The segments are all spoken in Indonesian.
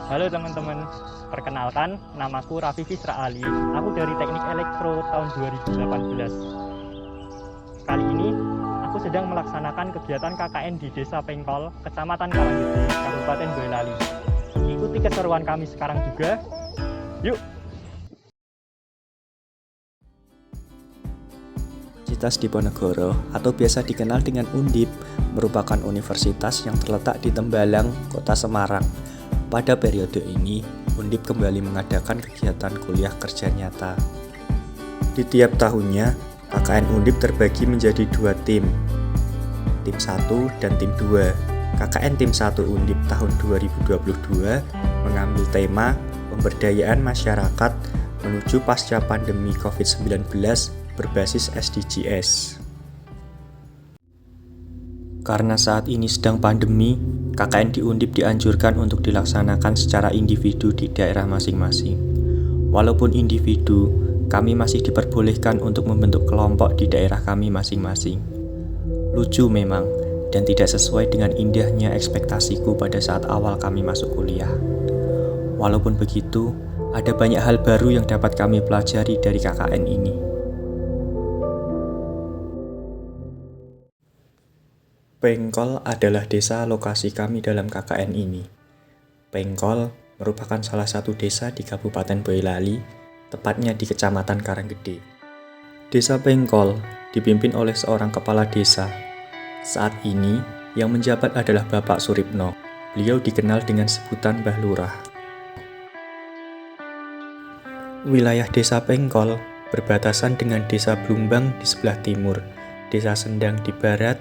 Halo teman-teman, perkenalkan namaku Raffi Fisra Ali. Aku dari Teknik Elektro tahun 2018. Kali ini aku sedang melaksanakan kegiatan KKN di Desa Pengkol, Kecamatan Karanggede, Kabupaten Boyolali. Ikuti keseruan kami sekarang juga. Yuk! Universitas Diponegoro atau biasa dikenal dengan Undip merupakan universitas yang terletak di Tembalang, Kota Semarang. Pada periode ini, Undip kembali mengadakan kegiatan kuliah kerja nyata. Di tiap tahunnya, KKN Undip terbagi menjadi dua tim 1 dan tim 2. KKN tim 1 Undip tahun 2022 mengambil tema pemberdayaan masyarakat menuju pasca pandemi COVID-19 berbasis SDGs. Karena saat ini sedang pandemi, KKN di Undip dianjurkan untuk dilaksanakan secara individu di daerah masing-masing. Walaupun individu, kami masih diperbolehkan untuk membentuk kelompok di daerah kami masing-masing. Lucu memang, dan tidak sesuai dengan indahnya ekspektasiku pada saat awal kami masuk kuliah. Walaupun begitu, ada banyak hal baru yang dapat kami pelajari dari KKN ini. Pengkol adalah desa lokasi kami dalam KKN ini. Pengkol merupakan salah satu desa di Kabupaten Boyolali, tepatnya di Kecamatan Karanggede. Desa Pengkol dipimpin oleh seorang kepala desa. Saat ini, yang menjabat adalah Bapak Suripno. Beliau dikenal dengan sebutan Mbah Lurah. Wilayah Desa Pengkol berbatasan dengan Desa Blumbang di sebelah timur, Desa Sendang di barat,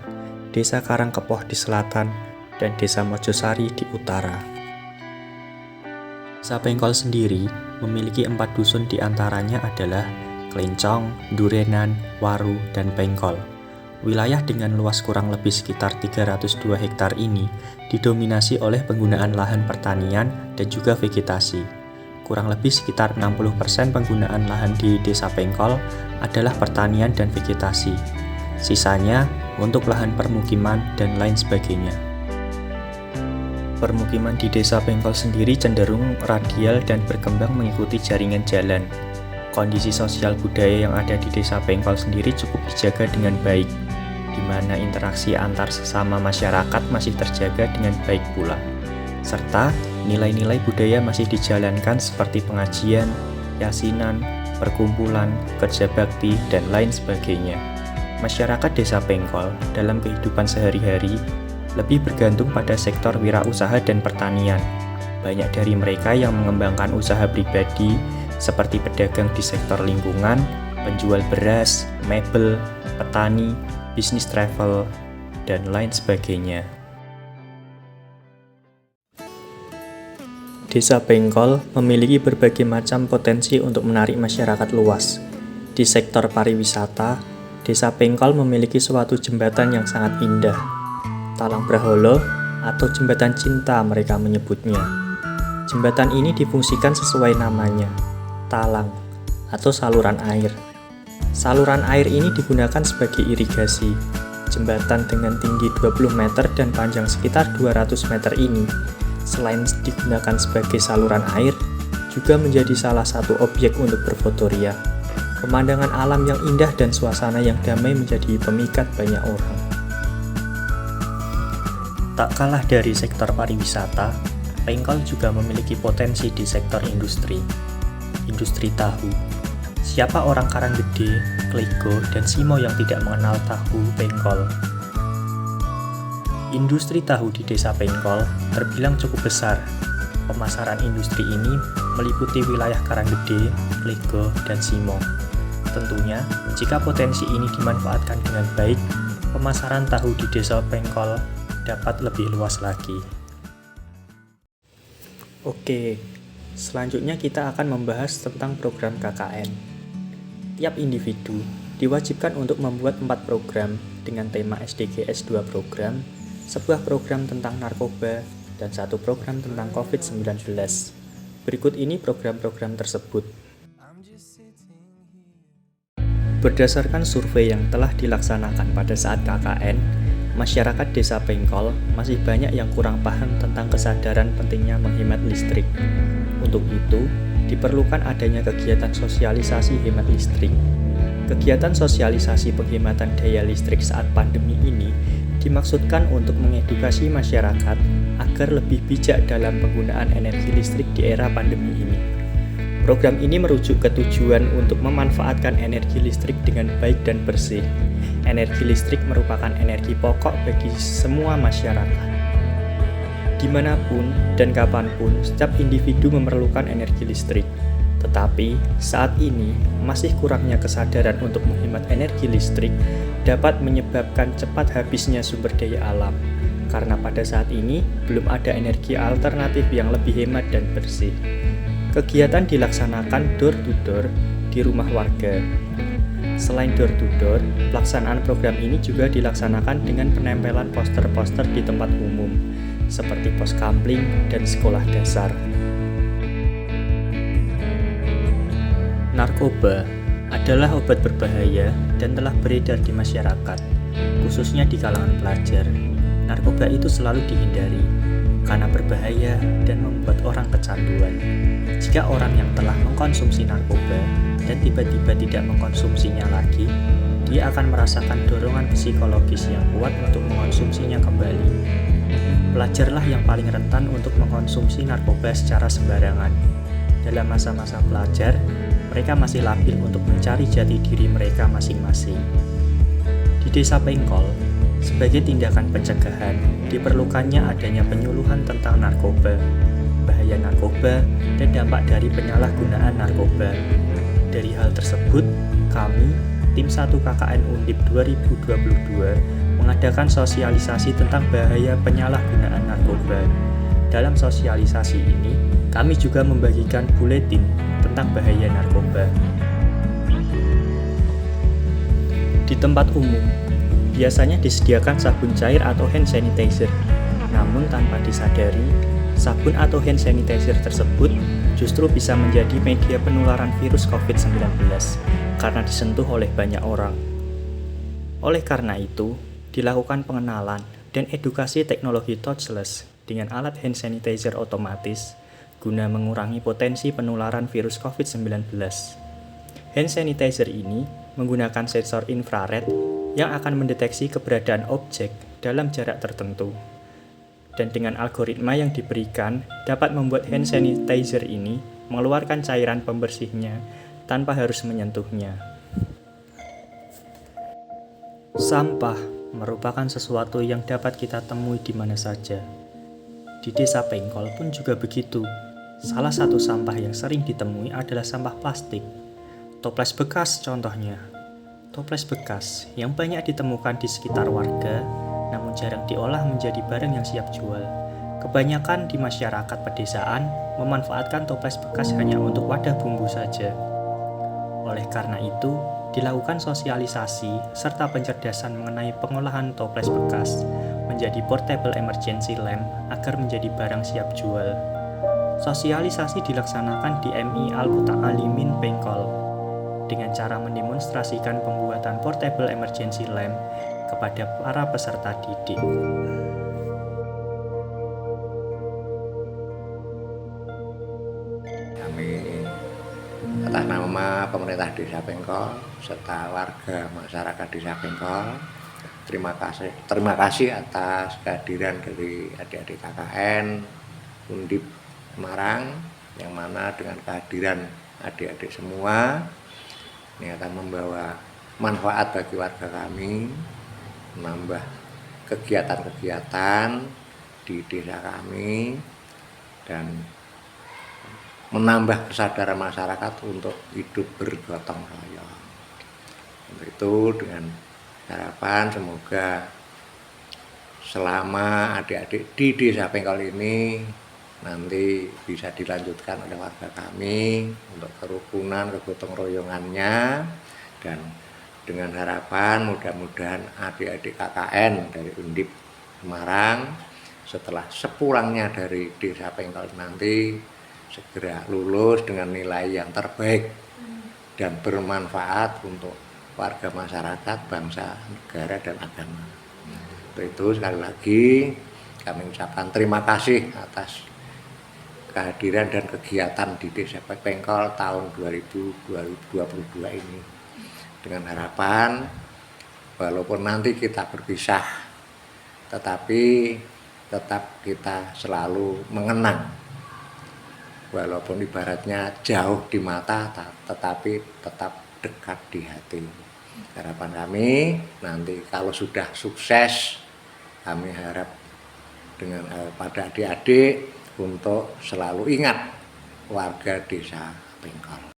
Desa Karangkepoh di selatan, dan Desa Mojosari di utara. Desa Pengkol sendiri memiliki 4 dusun, di antaranya adalah Klencong, Durenan, Waru, dan Pengkol. Wilayah dengan luas kurang lebih sekitar 302 hektar ini didominasi oleh penggunaan lahan pertanian dan juga vegetasi. Kurang lebih sekitar 60% penggunaan lahan di Desa Pengkol adalah pertanian dan vegetasi. Sisanya untuk lahan permukiman dan lain sebagainya. Permukiman di Desa Pengkol sendiri cenderung radial dan berkembang mengikuti jaringan jalan. Kondisi sosial budaya yang ada di Desa Pengkol sendiri cukup dijaga dengan baik, di mana interaksi antar sesama masyarakat masih terjaga dengan baik pula. Serta nilai-nilai budaya masih dijalankan seperti pengajian, yasinan, perkumpulan, kerja bakti, dan lain sebagainya. Masyarakat Desa Pengkol dalam kehidupan sehari-hari lebih bergantung pada sektor wirausaha dan pertanian. Banyak dari mereka yang mengembangkan usaha pribadi seperti pedagang di sektor lingkungan, penjual beras, mebel, petani, bisnis travel, dan lain sebagainya. Desa Pengkol memiliki berbagai macam potensi untuk menarik masyarakat luas. Di sektor pariwisata, Desa Pengkol memiliki suatu jembatan yang sangat indah, Talang Braholo atau Jembatan Cinta mereka menyebutnya. Jembatan ini difungsikan sesuai namanya, talang atau saluran air. Saluran air ini digunakan sebagai irigasi. Jembatan dengan tinggi 20 meter dan panjang sekitar 200 meter ini, selain digunakan sebagai saluran air, juga menjadi salah satu objek untuk berfotoria. Pemandangan alam yang indah dan suasana yang damai menjadi pemikat banyak orang. Tak kalah dari sektor pariwisata, Pengkol juga memiliki potensi di sektor industri. Industri tahu. Siapa orang Karanggede, Klego, dan Simo yang tidak mengenal tahu Pengkol? Industri tahu di Desa Pengkol terbilang cukup besar. Pemasaran industri ini meliputi wilayah Karanggede, Klego, dan Simo. Tentunya, jika potensi ini dimanfaatkan dengan baik, pemasaran tahu di Desa Pengkol dapat lebih luas lagi. Oke, selanjutnya kita akan membahas tentang program KKN. Tiap individu diwajibkan untuk membuat 4 program dengan tema SDGs 2 program, sebuah program tentang narkoba, dan 1 program tentang COVID-19. Berikut ini program-program tersebut. Berdasarkan survei yang telah dilaksanakan pada saat KKN, masyarakat Desa Pengkol masih banyak yang kurang paham tentang kesadaran pentingnya menghemat listrik. Untuk itu, diperlukan adanya kegiatan sosialisasi hemat listrik. Kegiatan sosialisasi penghematan daya listrik saat pandemi ini dimaksudkan untuk mengedukasi masyarakat agar lebih bijak dalam penggunaan energi listrik di era pandemi ini. Program ini merujuk ke tujuan untuk memanfaatkan energi listrik dengan baik dan bersih. Energi listrik merupakan energi pokok bagi semua masyarakat. Dimanapun dan kapanpun, setiap individu memerlukan energi listrik. Tetapi, saat ini, masih kurangnya kesadaran untuk menghemat energi listrik dapat menyebabkan cepat habisnya sumber daya alam. Karena pada saat ini, belum ada energi alternatif yang lebih hemat dan bersih. Kegiatan dilaksanakan door-to-door di rumah warga. Selain door-to-door, pelaksanaan program ini juga dilaksanakan dengan penempelan poster-poster di tempat umum, seperti pos kamling dan sekolah dasar. Narkoba adalah obat berbahaya dan telah beredar di masyarakat, khususnya di kalangan pelajar. Narkoba itu selalu dihindari karena berbahaya dan membuat orang kecanduan. Jika orang yang telah mengkonsumsi narkoba dan tiba-tiba tidak mengkonsumsinya lagi, dia akan merasakan dorongan psikologis yang kuat untuk mengkonsumsinya kembali. Pelajarlah yang paling rentan untuk mengkonsumsi narkoba secara sembarangan. Dalam masa-masa pelajar, mereka masih labil untuk mencari jati diri mereka masing-masing. Di Desa Pengkol, sebagai tindakan pencegahan, diperlukannya adanya penyuluhan tentang narkoba, bahaya narkoba, dan dampak dari penyalahgunaan narkoba. Dari hal tersebut, kami, Tim 1 KKN Undip 2022, mengadakan sosialisasi tentang bahaya penyalahgunaan narkoba. Dalam sosialisasi ini, kami juga membagikan buletin tentang bahaya narkoba. Di tempat umum, biasanya disediakan sabun cair atau hand sanitizer. Namun tanpa disadari, sabun atau hand sanitizer tersebut justru bisa menjadi media penularan virus COVID-19 karena disentuh oleh banyak orang. Oleh karena itu, dilakukan pengenalan dan edukasi teknologi touchless dengan alat hand sanitizer otomatis guna mengurangi potensi penularan virus COVID-19. Hand sanitizer ini menggunakan sensor infrared yang akan mendeteksi keberadaan objek dalam jarak tertentu. Dan dengan algoritma yang diberikan, dapat membuat hand sanitizer ini mengeluarkan cairan pembersihnya tanpa harus menyentuhnya. Sampah merupakan sesuatu yang dapat kita temui di mana saja. Di Desa Pengkol pun juga begitu. Salah satu sampah yang sering ditemui adalah sampah plastik. Toples bekas contohnya. Toples bekas yang banyak ditemukan di sekitar warga, namun jarang diolah menjadi barang yang siap jual. Kebanyakan di masyarakat pedesaan memanfaatkan toples bekas hanya untuk wadah bumbu saja. Oleh karena itu, dilakukan sosialisasi serta pencerdasan mengenai pengolahan toples bekas menjadi portable emergency lamp agar menjadi barang siap jual. Sosialisasi dilaksanakan di MI Al-Muta'alimin Pengkol dengan cara mendemonstrasikan pembuatan portable emergency lamp kepada para peserta didik. Kami atas nama pemerintah Desa Pengkol serta warga masyarakat Desa Pengkol, terima kasih atas kehadiran dari adik-adik KKN Undip Semarang, yang mana dengan kehadiran adik-adik semua ini akan membawa manfaat bagi warga kami, menambah kegiatan-kegiatan di desa kami, dan menambah kesadaran masyarakat untuk hidup bergotong royong. Untuk itu dengan harapan semoga selama adik-adik di Desa Pengkol ini nanti bisa dilanjutkan oleh warga kami untuk kerukunan, kegotong royongannya, dan dengan harapan mudah-mudahan adik-adik KKN dari Undip Semarang setelah sepulangnya dari Desa Pengkol nanti segera lulus dengan nilai yang terbaik dan bermanfaat untuk warga masyarakat, bangsa, negara, dan agama. Untuk itu sekali lagi kami ucapkan terima kasih atas kehadiran dan kegiatan di Desa Pengkol tahun 2022 ini. Dengan harapan walaupun nanti kita berpisah, tetapi tetap kita selalu mengenang. Walaupun ibaratnya jauh di mata, tetapi tetap dekat di hati. Harapan kami nanti kalau sudah sukses, kami harap dengan pada adik-adik untuk selalu ingat warga Desa Pengkol.